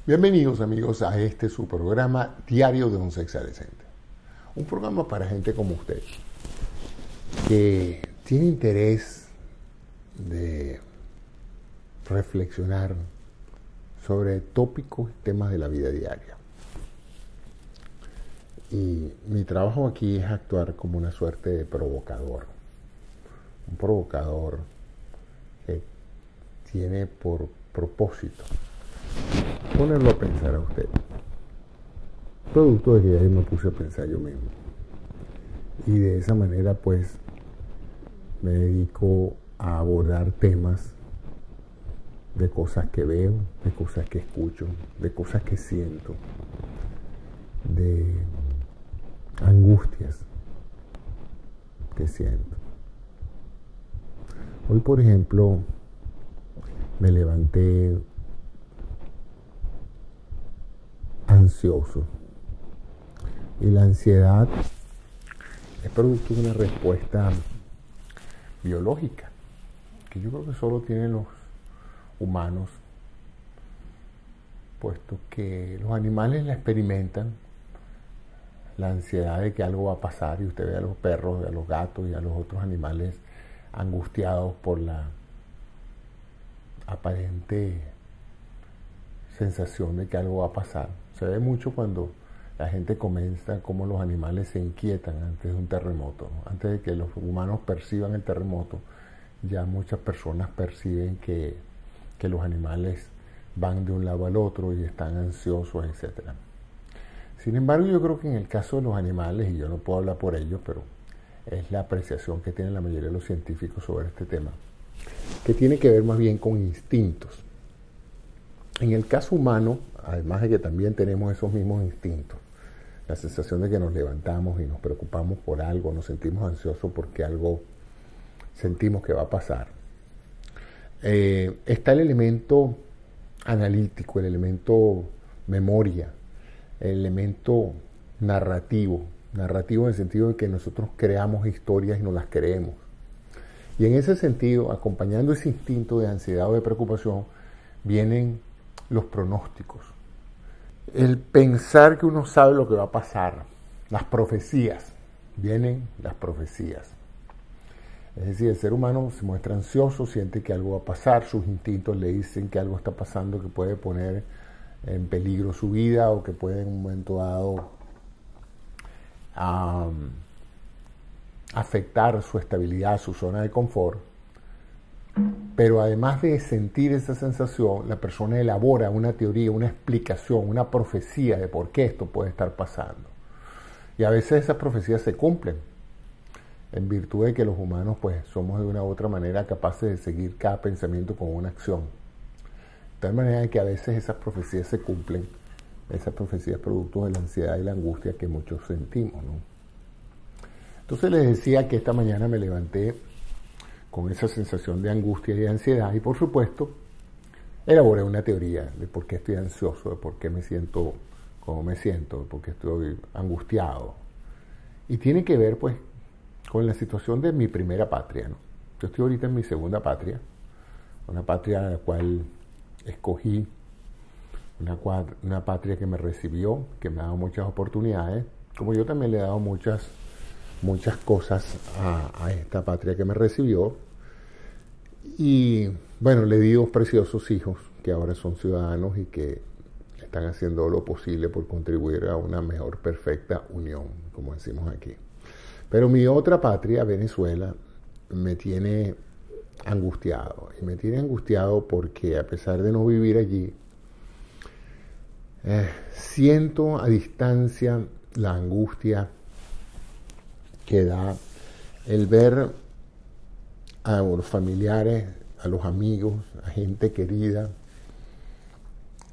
Bienvenidos amigos a este su programa Diario de un Sexadecente. Un programa para gente como usted, que tiene interés de reflexionar sobre tópicos y temas de la vida diaria. Y mi trabajo aquí es actuar como una suerte de provocador. Un provocador que tiene por propósito ponerlo a pensar a usted. Producto de que ya me puse a pensar yo mismo. Y de esa manera pues me dedico a abordar temas de cosas que veo, de cosas que escucho, de cosas que siento, de angustias que siento. Hoy, por ejemplo, me levanté ansioso. Y la ansiedad es producto de una respuesta biológica, que yo creo que solo tienen los humanos, puesto que los animales la experimentan, la ansiedad de que algo va a pasar, y usted ve a los perros, a los gatos y a los otros animales angustiados por la aparente sensación de que algo va a pasar. Se ve mucho cuando la gente comenta cómo los animales se inquietan antes de un terremoto, ¿no? Antes de que los humanos perciban el terremoto, ya muchas personas perciben que los animales van de un lado al otro y están ansiosos, etc. Sin embargo, yo creo que en el caso de los animales, y yo no puedo hablar por ellos, pero es la apreciación que tienen la mayoría de los científicos sobre este tema, que tiene que ver más bien con instintos. En el caso humano, además de que también tenemos esos mismos instintos, la sensación de que nos levantamos y nos preocupamos por algo, nos sentimos ansiosos porque algo sentimos que va a pasar, está el elemento analítico, el elemento memoria, el elemento narrativo en el sentido de que nosotros creamos historias y nos las creemos. Y en ese sentido, acompañando ese instinto de ansiedad o de preocupación, vienen los pronósticos. El pensar que uno sabe lo que va a pasar. Las profecías. Vienen las profecías. Es decir, el ser humano se muestra ansioso, siente que algo va a pasar, sus instintos le dicen que algo está pasando que puede poner en peligro su vida o que puede en un momento dado afectar su estabilidad, su zona de confort. Pero además de sentir esa sensación, la persona elabora una teoría, una explicación, una profecía de por qué esto puede estar pasando. Y a veces esas profecías se cumplen, en virtud de que los humanos pues somos de una u otra manera capaces de seguir cada pensamiento con una acción. De tal manera que a veces esas profecías se cumplen, esas profecías producto de la ansiedad y la angustia que muchos sentimos, ¿no? Entonces les decía que esta mañana me levanté con esa sensación de angustia y de ansiedad, y por supuesto elaboré una teoría de por qué estoy ansioso, de por qué me siento como me siento, de por qué estoy angustiado. Y tiene que ver pues con la situación de mi primera patria, ¿no? Yo estoy ahorita en mi segunda patria, una patria a la cual escogí, una patria que me recibió, que me ha dado muchas oportunidades, como yo también le he dado muchas cosas a esta patria que me recibió. Y bueno, le di dos preciosos hijos que ahora son ciudadanos y que están haciendo lo posible por contribuir a una mejor perfecta unión, como decimos aquí. Pero mi otra patria, Venezuela, me tiene angustiado. Y me tiene angustiado porque a pesar de no vivir allí, siento a distancia la angustia que da el ver a los familiares, a los amigos, a gente querida,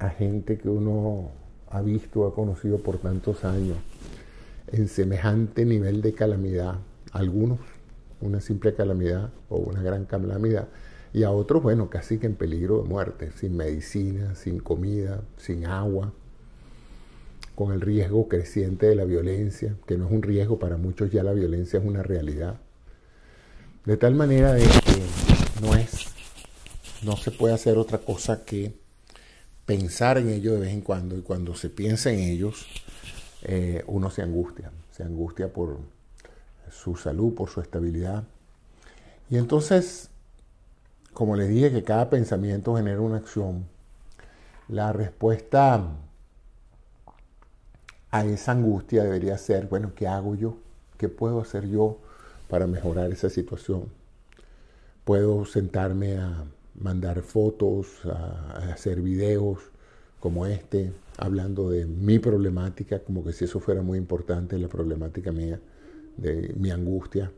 a gente que uno ha visto, ha conocido por tantos años, en semejante nivel de calamidad, algunos una simple calamidad o una gran calamidad, y a otros, bueno, casi que en peligro de muerte, sin medicina, sin comida, sin agua, con el riesgo creciente de la violencia, que no es un riesgo, para muchos ya la violencia es una realidad. De tal manera de que no se puede hacer otra cosa que pensar en ellos de vez en cuando, y cuando se piensa en ellos, uno se angustia por su salud, por su estabilidad. Y entonces, como les dije que cada pensamiento genera una acción, la respuesta a esa angustia debería ser, bueno, ¿qué hago yo? ¿Qué puedo hacer yo para mejorar esa situación? Puedo sentarme a mandar fotos, a hacer videos como este, hablando de mi problemática, como que si eso fuera muy importante, la problemática mía, de mi angustia,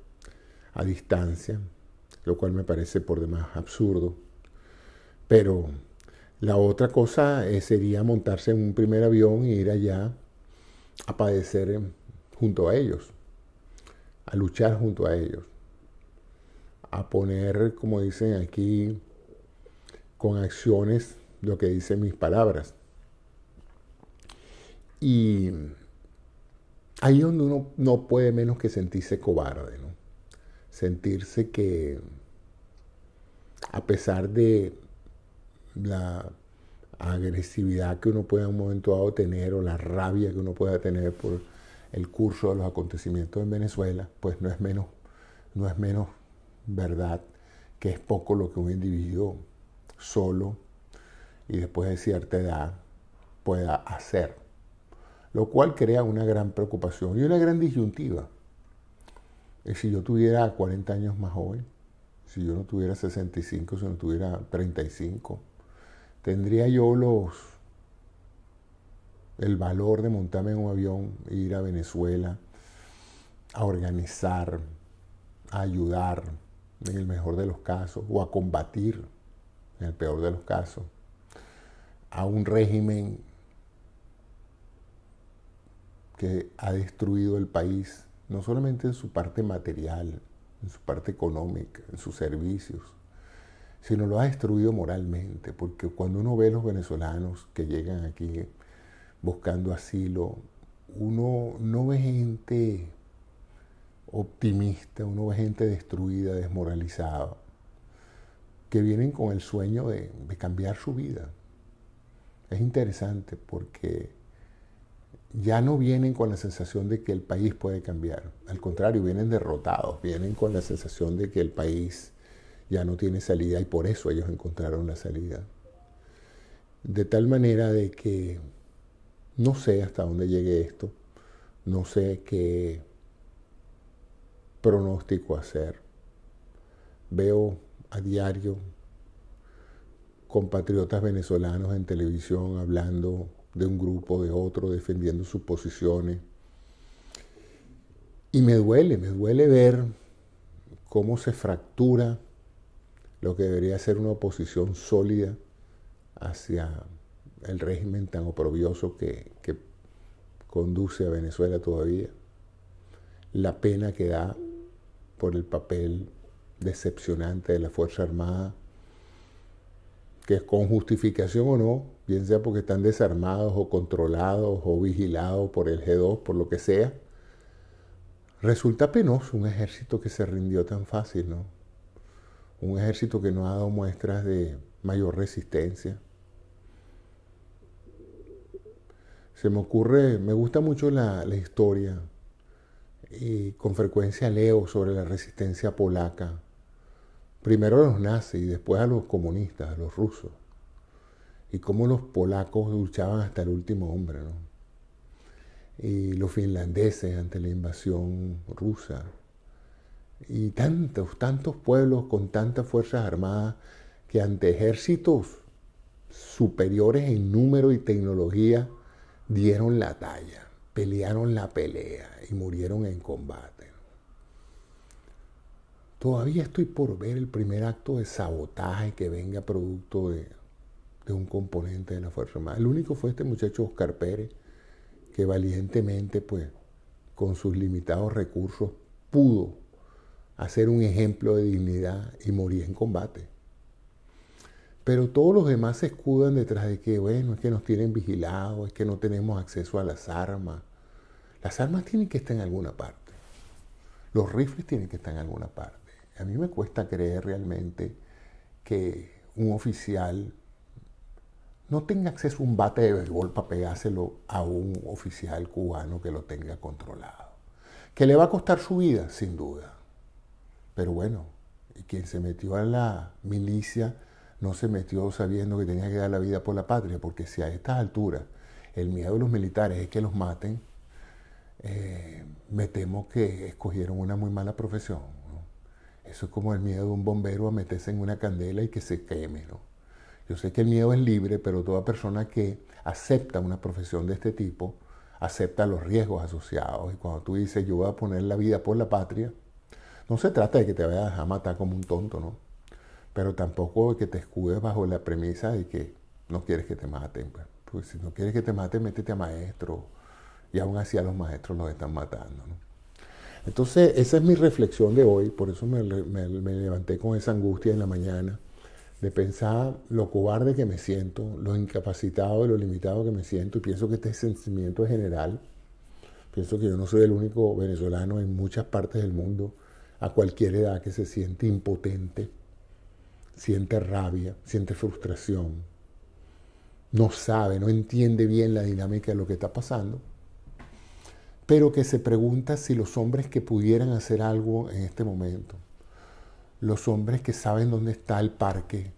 a distancia, lo cual me parece por demás absurdo. Pero la otra cosa sería montarse en un primer avión e ir allá a padecer junto a ellos, a luchar junto a ellos, a poner, como dicen aquí, con acciones lo que dicen mis palabras. Y ahí es donde uno no puede menos que sentirse cobarde, ¿no? Sentirse que a pesar de la agresividad que uno pueda en un momento dado tener, o la rabia que uno pueda tener por el curso de los acontecimientos en Venezuela, pues no es menos verdad que es poco lo que un individuo solo y después de cierta edad pueda hacer, lo cual crea una gran preocupación y una gran disyuntiva. Si yo tuviera 40 años más joven, si yo no tuviera 65, si no tuviera 35, ¿tendría yo el valor de montarme en un avión e ir a Venezuela a organizar, a ayudar en el mejor de los casos, o a combatir en el peor de los casos a un régimen que ha destruido el país, no solamente en su parte material, en su parte económica, en sus servicios, sino lo ha destruido moralmente? Porque cuando uno ve a los venezolanos que llegan aquí buscando asilo, uno no ve gente optimista, uno ve gente destruida, desmoralizada, que vienen con el sueño de cambiar su vida. Es interesante porque ya no vienen con la sensación de que el país puede cambiar. Al contrario, vienen derrotados, vienen con la sensación de que el país ya no tiene salida, y por eso ellos encontraron la salida. De tal manera de que no sé hasta dónde llegue esto, no sé qué pronóstico hacer. Veo a diario compatriotas venezolanos en televisión hablando de un grupo, de otro, defendiendo sus posiciones. Y me duele ver cómo se fractura lo que debería ser una oposición sólida hacia el régimen tan oprobioso que conduce a Venezuela todavía. La pena que da por el papel decepcionante de la Fuerza Armada, que con justificación o no, bien sea porque están desarmados o controlados o vigilados por el G2, por lo que sea, resulta penoso un ejército que se rindió tan fácil, ¿no? Un ejército que no ha dado muestras de mayor resistencia. Se me ocurre, me gusta mucho la historia, y con frecuencia leo sobre la resistencia polaca, primero a los nazis y después a los comunistas, a los rusos, y cómo los polacos luchaban hasta el último hombre, ¿no? Y los finlandeses ante la invasión rusa, y tantos pueblos con tantas fuerzas armadas que ante ejércitos superiores en número y tecnología dieron la talla, pelearon la pelea y murieron en combate. Todavía estoy por ver el primer acto de sabotaje que venga producto de un componente de la Fuerza Armada. El único fue este muchacho Oscar Pérez, que valientemente, pues, con sus limitados recursos, pudo hacer un ejemplo de dignidad y morir en combate. Pero todos los demás se escudan detrás de que, bueno, es que nos tienen vigilados, es que no tenemos acceso a las armas. Las armas tienen que estar en alguna parte. Los rifles tienen que estar en alguna parte. A mí me cuesta creer realmente que un oficial no tenga acceso a un bate de béisbol para pegárselo a un oficial cubano que lo tenga controlado. ¿Que le va a costar su vida? Sin duda. Pero bueno, quien se metió a la milicia no se metió sabiendo que tenía que dar la vida por la patria, porque si a estas alturas el miedo de los militares es que los maten, me temo que escogieron una muy mala profesión, ¿no? Eso es como el miedo de un bombero a meterse en una candela y que se queme, ¿no? Yo sé que el miedo es libre, pero toda persona que acepta una profesión de este tipo acepta los riesgos asociados. Y cuando tú dices, yo voy a poner la vida por la patria, no se trata de que te vayas a matar como un tonto, ¿no? Pero tampoco de que te escudes bajo la premisa de que no quieres que te maten. Pues si no quieres que te maten, métete a maestro. Y aún así a los maestros los están matando, ¿no? Entonces, esa es mi reflexión de hoy. Por eso me levanté con esa angustia en la mañana, de pensar lo cobarde que me siento, lo incapacitado y lo limitado que me siento. Y pienso que este sentimiento es general. Pienso que yo no soy el único venezolano en muchas partes del mundo a cualquier edad que se siente impotente, siente rabia, siente frustración, no sabe, no entiende bien la dinámica de lo que está pasando, pero que se pregunta si los hombres que pudieran hacer algo en este momento, los hombres que saben dónde está el parque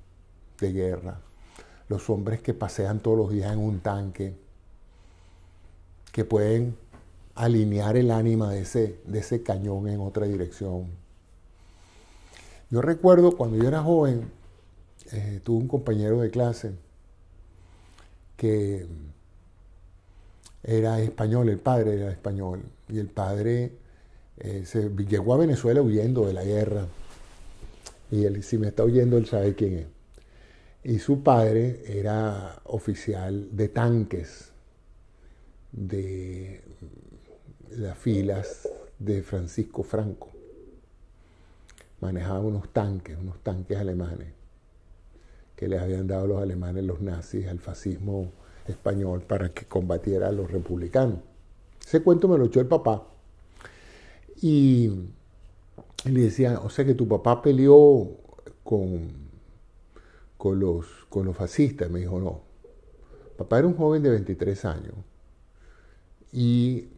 de guerra, los hombres que pasean todos los días en un tanque, que pueden alinear el ánima de ese cañón en otra dirección. Yo recuerdo cuando yo era joven, tuve un compañero de clase que era español, el padre era español, y el padre llegó a Venezuela huyendo de la guerra, y él, si me está oyendo, él sabe quién es. Y su padre era oficial de tanques de las filas de Francisco Franco. Manejaba unos tanques alemanes que les habían dado los alemanes, los nazis, al fascismo español para que combatiera a los republicanos. Ese cuento me lo echó el papá. Y le decía, o sea que tu papá peleó con los fascistas. Me dijo, no. Papá era un joven de 23 años. Y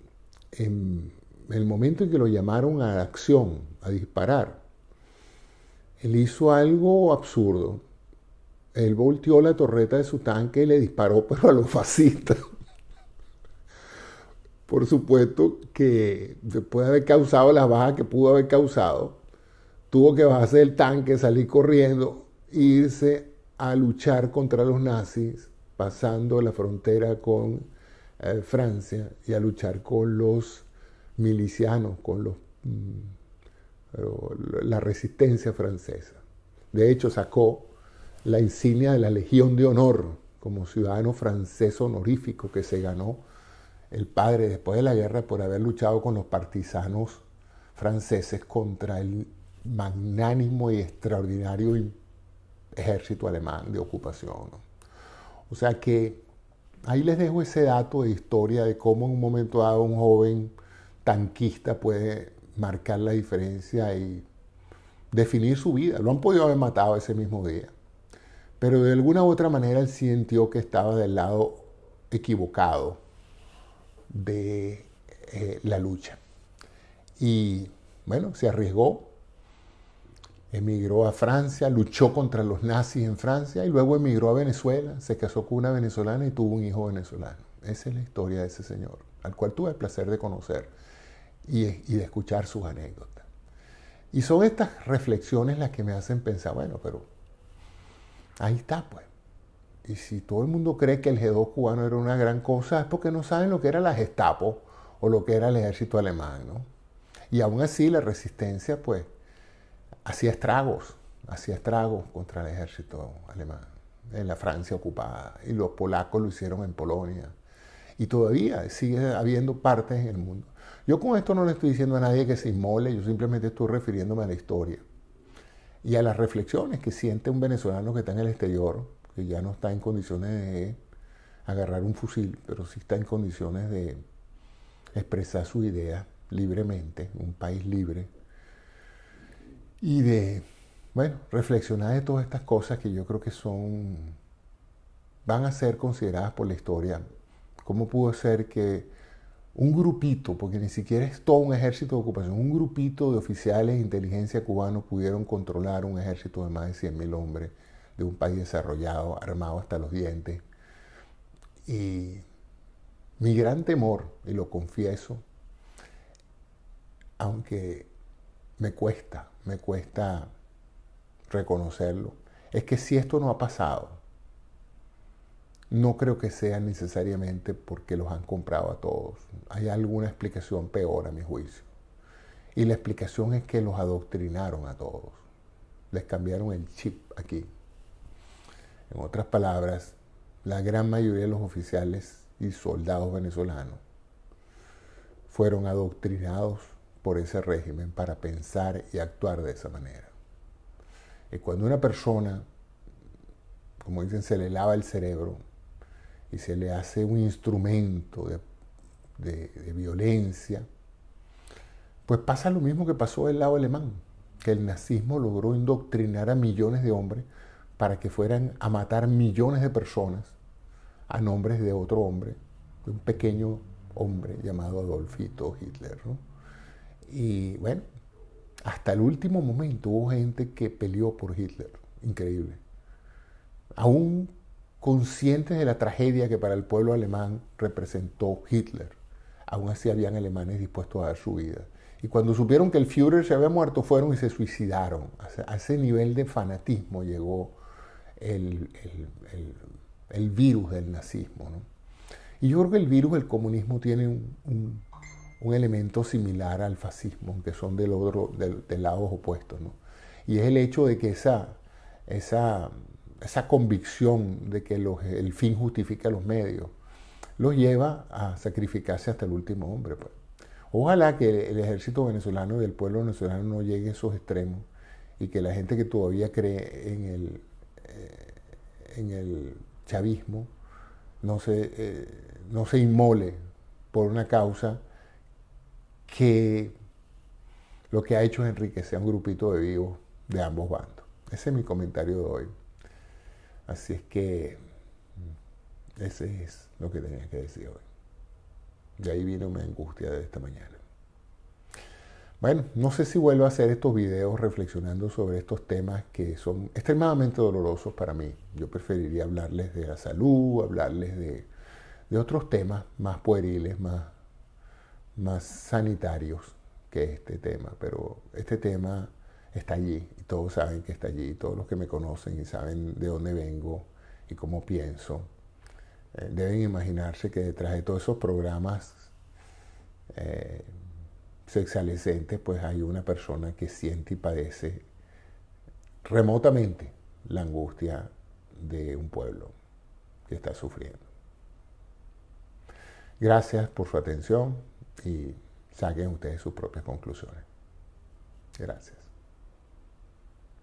en el momento en que lo llamaron a la acción, a disparar, él hizo algo absurdo. Él volteó la torreta de su tanque y le disparó, pero a los fascistas. Por supuesto que después de haber causado las bajas que pudo haber causado, tuvo que bajarse del tanque, salir corriendo e irse a luchar contra los nazis, pasando la frontera con Francia, y a luchar con los milicianos, con la resistencia francesa. De hecho, sacó la insignia de la Legión de Honor como ciudadano francés honorífico que se ganó el padre después de la guerra por haber luchado con los partisanos franceses contra el magnánimo y extraordinario ejército alemán de ocupación, ¿no? O sea que ahí les dejo ese dato de historia de cómo en un momento dado un joven tanquista puede marcar la diferencia y definir su vida. Lo han podido haber matado ese mismo día, pero de alguna u otra manera él sintió que estaba del lado equivocado de la lucha. Y bueno, se arriesgó, emigró a Francia, luchó contra los nazis en Francia y luego emigró a Venezuela, se casó con una venezolana y tuvo un hijo venezolano. Esa es la historia de ese señor, al cual tuve el placer de conocer y de escuchar sus anécdotas. Y son estas reflexiones las que me hacen pensar, bueno, pero ahí está, pues. Y si todo el mundo cree que el G2 cubano era una gran cosa, es porque no saben lo que era la Gestapo o lo que era el ejército alemán, ¿no? Y aún así la resistencia, pues, hacía estragos contra el ejército alemán en la Francia ocupada. Y los polacos lo hicieron en Polonia. Y todavía sigue habiendo partes en el mundo. Yo con esto no le estoy diciendo a nadie que se inmole, yo simplemente estoy refiriéndome a la historia y a las reflexiones que siente un venezolano que está en el exterior, que ya no está en condiciones de agarrar un fusil, pero sí está en condiciones de expresar su idea libremente, un país libre, y de, bueno, reflexionar de todas estas cosas que yo creo que son van a ser consideradas por la historia. ¿Cómo pudo ser que un grupito, porque ni siquiera es todo un ejército de ocupación, un grupito de oficiales de inteligencia cubanos pudieron controlar un ejército de más de 100.000 hombres de un país desarrollado, armado hasta los dientes? Y mi gran temor, y lo confieso, aunque me cuesta reconocerlo, es que si esto no ha pasado, no creo que sea necesariamente porque los han comprado a todos. Hay alguna explicación peor a mi juicio. Y la explicación es que los adoctrinaron a todos. Les cambiaron el chip aquí. En otras palabras, la gran mayoría de los oficiales y soldados venezolanos fueron adoctrinados por ese régimen para pensar y actuar de esa manera. Y cuando una persona, como dicen, se le lava el cerebro y se le hace un instrumento de violencia, pues pasa lo mismo que pasó del lado alemán, que el nazismo logró indoctrinar a millones de hombres para que fueran a matar millones de personas a nombre de otro hombre, de un pequeño hombre llamado Adolfito Hitler, ¿no? Y bueno, hasta el último momento hubo gente que peleó por Hitler, increíble. Aún conscientes de la tragedia que para el pueblo alemán representó Hitler, aún así habían alemanes dispuestos a dar su vida. Y cuando supieron que el Führer se había muerto, fueron y se suicidaron. A ese nivel de fanatismo llegó el virus del nazismo, ¿no? Y yo creo que el virus del comunismo tiene un elemento similar al fascismo, aunque son de lados opuestos, ¿no? Y es el hecho de que esa convicción de que el fin justifica los medios los lleva a sacrificarse hasta el último hombre, pues. Ojalá que el ejército venezolano y el pueblo venezolano no llegue a esos extremos y que la gente que todavía cree en el chavismo no se inmole por una causa que lo que ha hecho es enriquecer a un grupito de vivos de ambos bandos. Ese es mi comentario de hoy. Así es que ese es lo que tenía que decir hoy. De ahí vino mi angustia de esta mañana. Bueno, no sé si vuelvo a hacer estos videos reflexionando sobre estos temas que son extremadamente dolorosos para mí. Yo preferiría hablarles de la salud, hablarles de otros temas más pueriles, más sanitarios que este tema. Pero este tema está allí y todos saben que está allí. Todos los que me conocen y saben de dónde vengo y cómo pienso, deben imaginarse que detrás de todos esos programas sexualizantes, pues hay una persona que siente y padece remotamente la angustia de un pueblo que está sufriendo. Gracias por su atención y saquen ustedes sus propias conclusiones. Gracias.